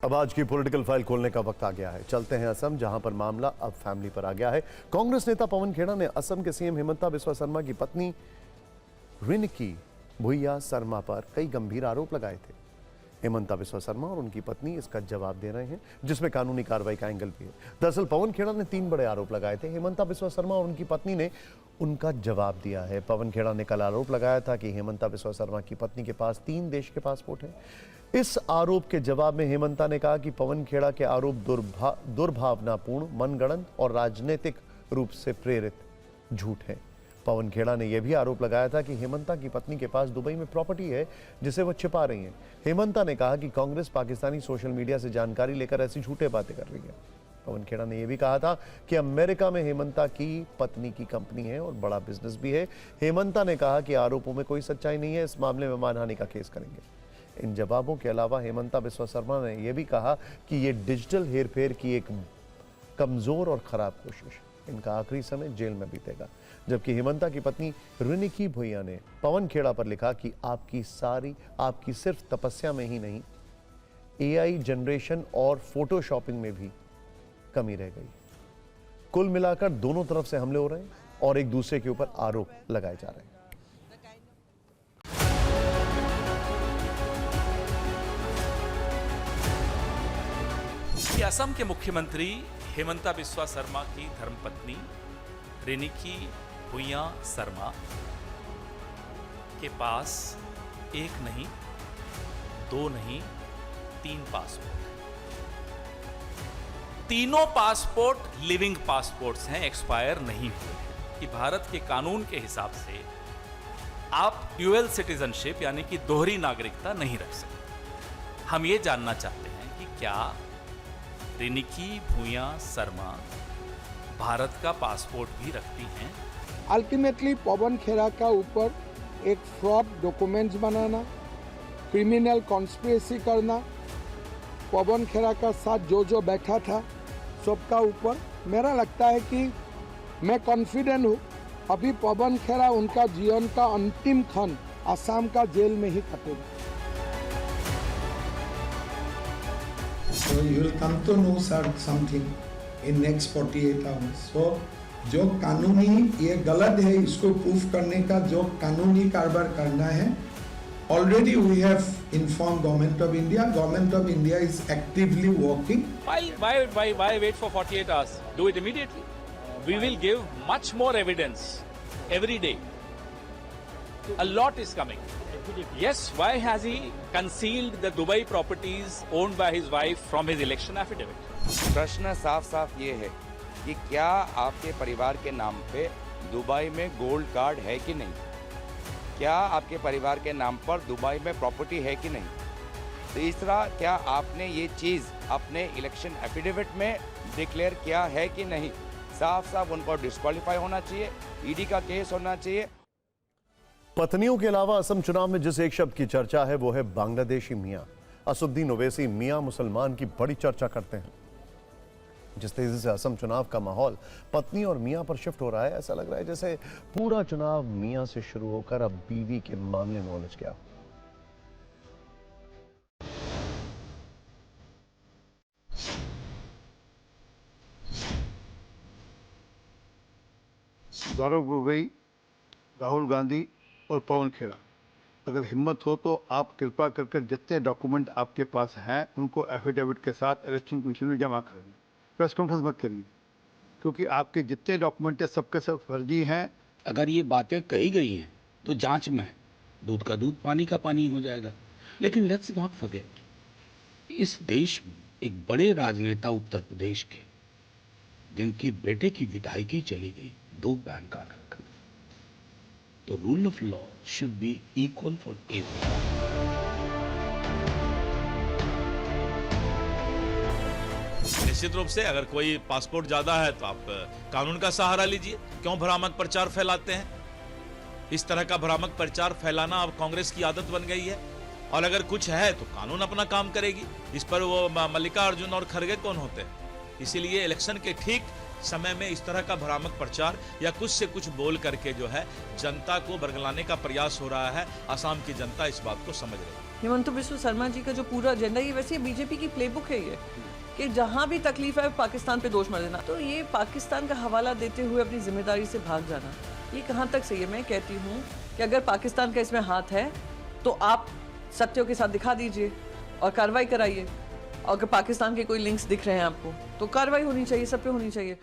अब आज की पॉलिटिकल फाइल खोलने का वक्त आ गया है। चलते हैं असम, जहां पर मामला अब फैमिली पर आ गया है। कांग्रेस नेता पवन खेड़ा ने असम के सीएम हिमंता बिस्वा शर्मा की पत्नी रिनिकी भुइया शर्मा पर कई गंभीर आरोप लगाए थे। हिमंता बिस्वा शर्मा और उनकी पत्नी इसका जवाब दे रहे हैं, जिसमें कानूनी कार्रवाई का एंगल भी है। दरअसल पवन खेड़ा ने 3 बड़े आरोप लगाए थे। हिमंता बिस्वा शर्मा और उनकी पत्नी ने उनका जवाब दिया है। पवन खेड़ा ने कल आरोप लगाया था कि हिमंता बिस्वा शर्मा की पत्नी के पास 3 देश के पासपोर्ट हैं। इस आरोप के जवाब में हिमंता ने कहा कि पवन खेड़ा के आरोप दुर्भावनापूर्ण, मनगढ़ंत और राजनीतिक रूप से प्रेरित झूठ है। पवन खेड़ा ने यह भी आरोप लगाया था कि हिमंता की पत्नी के पास दुबई में प्रॉपर्टी है जिसे वो छिपा रही हैं। हिमंता ने कहा कि कांग्रेस पाकिस्तानी सोशल मीडिया से जानकारी लेकर ऐसी झूठे बातें कर रही है। पवन खेड़ा ने यह भी कहा था कि अमेरिका में हिमंता की पत्नी की कंपनी है और बड़ा बिजनेस भी है। हिमंता ने कहा कि आरोपों में कोई सच्चाई नहीं है, इस मामले में मानहानि का केस करेंगे। इन जवाबों के अलावा हिमंता बिस्वा शर्मा ने यह भी कहा कि यह डिजिटल हेरफेर की एक कमजोर और खराब कोशिश, इनका आखिरी समय जेल में बीतेगा। जबकि हिमंता की पत्नी रिनिकी भुइया ने पवन खेड़ा पर लिखा कि आपकी सिर्फ तपस्या में ही नहीं, एआई जनरेशन और फोटोशॉपिंग में भी कमी रह गई। कुल मिलाकर दोनों तरफ से हमले हो रहे हैं और एक दूसरे के ऊपर आरोप लगाए जा रहे हैं। असम के मुख्यमंत्री हिमंता बिस्वा शर्मा की धर्मपत्नी रिनिकी भुइया शर्मा के पास 1 नहीं, 2 नहीं, 3 पासपोर्ट। तीनों पासपोर्ट लिविंग पासपोर्ट्स हैं, एक्सपायर नहीं हुए। कि भारत के कानून के हिसाब से आप ड्यूअल सिटीजनशिप यानी कि दोहरी नागरिकता नहीं रख सकते। हम ये जानना चाहते हैं कि क्या रिनिकी भुइया शर्मा भारत का पासपोर्ट भी रखती हैं? अल्टीमेटली पवन खेड़ा का ऊपर एक फ्रॉड डॉक्यूमेंट्स बनाना, क्रिमिनल कॉन्स्पिरेसी करना, पवन खेड़ा का साथ जो बैठा था सबका ऊपर मेरा लगता है कि मैं कॉन्फिडेंट हूँ अभी पवन खेड़ा उनका जीवन का अंतिम क्षण असम का जेल में ही कटेगा। So you will come to know something in next 48 hours. So जो कानूनी ये गलत है इसको प्रूफ करने का जो कानूनी कारबार करना है, already we have informed Government of India. Government of India is actively working. Why wait for 48 hours? Do it immediately. We will give much more evidence every day. A lot is coming. Yes, why has he concealed the Dubai properties owned by his wife from his election affidavit? प्रश्न साफ ये है कि क्या आपके परिवार के नाम पे दुबई में गोल्ड कार्ड है कि नहीं? क्या आपके परिवार के नाम पर दुबई में प्रॉपर्टी है कि नहीं? तीसरा, क्या आपने ये चीज़ अपने इलेक्शन एफिडेविट में डिक्लेयर किया है कि नहीं? साफ उनको डिस्क्वालीफाई होना चाहिए, ईडी का केस होना चाहिए। पत्नियों के अलावा असम चुनाव में जिस एक शब्द की चर्चा है वो है बांग्लादेशी मियां। असुद्दीन ओवैसी मियां मुसलमान की बड़ी चर्चा करते हैं। जिस तेजी से असम चुनाव का माहौल पत्नी और मियां पर शिफ्ट हो रहा है, ऐसा लग रहा है जैसे पूरा चुनाव मियां से शुरू होकर अब बीवी के मामले में उलझ गया। गौरव गोगोई, राहुल गांधी और पवन खेड़ा, अगर हिम्मत हो तो आप कृपा करके जितने डॉक्यूमेंट आपके पास हैं उनको एफिडेविट के साथ इलेक्शन कमीशन में जमा करें। प्रेस कॉन्फ्रेंस मत करिए, क्योंकि आपके जितने डॉक्यूमेंट हैं सबके सब फर्जी हैं। अगर ये बातें कही गई हैं तो जांच में दूध का दूध पानी का पानी हो जाएगा। लेकिन लेट्स नॉट फॉरगेट, इस देश में एक बड़े राजनेता उत्तर प्रदेश के, जिनकी बेटे की विधायकी चली गई 2 बैंक का, तो rule of law should be equal for everyone. निश्चित रूप से अगर कोई पासपोर्ट ज्यादा है तो आप कानून का सहारा लीजिए। क्यों भ्रामक प्रचार फैलाते हैं? इस तरह का भ्रामक प्रचार फैलाना अब कांग्रेस की आदत बन गई है। और अगर कुछ है तो कानून अपना काम करेगी। इस पर वो मल्लिकार्जुन और खड़गे कौन होते हैं? इसीलिए इलेक्शन के ठीक समय में इस तरह का भ्रामक प्रचार या कुछ से कुछ बोल करके जो है जनता को बरगलाने का प्रयास हो रहा है। असम की जनता इस बात को समझ रही है। हिमंत बिस्वा शर्मा जी का जो पूरा एजेंडा, ये वैसे बीजेपी की प्लेबुक है ये, कि जहां भी तकलीफ है पाकिस्तान पे दोष मर देना। तो ये पाकिस्तान का हवाला देते हुए अपनी जिम्मेदारी से भाग जाना, ये कहां तक सही है? मैं कहती हूँ कि अगर पाकिस्तान का इसमें हाथ है तो आप सत्यों के साथ दिखा दीजिए और कार्रवाई कराइए। और अगर पाकिस्तान के कोई लिंक्स दिख रहे हैं आपको तो कार्रवाई होनी चाहिए, सब पे होनी चाहिए।